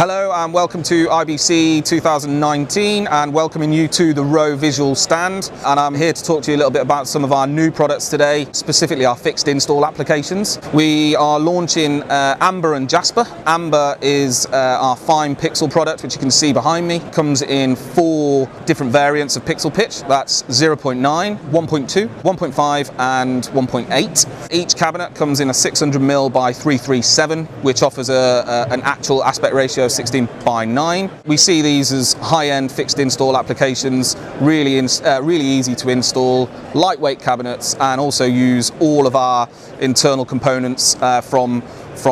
Hello and welcome to IBC 2019 and welcoming you to the ROE Visual stand, and I'm here to talk to you a little bit about some of our new products today, specifically our fixed install applications. We are launching Amber and Jasper. Amber is our fine pixel product, which you can see behind me. It comes in 4 different variants of pixel pitch. That's 0.9, 1.2, 1.5 and 1.8. Each cabinet comes in a 600mm by 337, which offers an actual aspect ratio of 16:9. We see these as high-end fixed install applications, really easy to install, lightweight cabinets, and also use all of our internal components from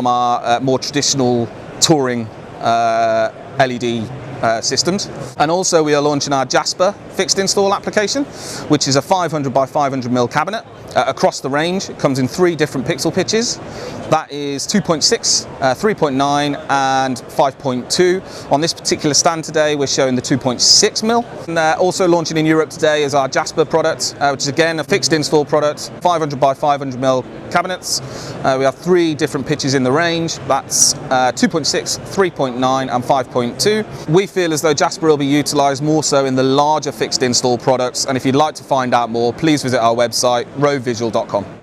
our more traditional touring LED systems. And also we are launching our Jasper fixed install application, which is a 500 by 500mm cabinet across the range. It comes in 3 different pixel pitches. That is 2.6, 3.9 and 5.2. On this particular stand today we're showing the 2.6mm. And also launching in Europe today is our Jasper product, which is again a fixed install product, 500 by 500mm cabinets. We have 3 different pitches in the range. That's 2.6, 3.9 and 5.2. We feel as though Jasper will be utilised more so in the larger fixed install products, and if you'd like to find out more, please visit our website roevisual.com.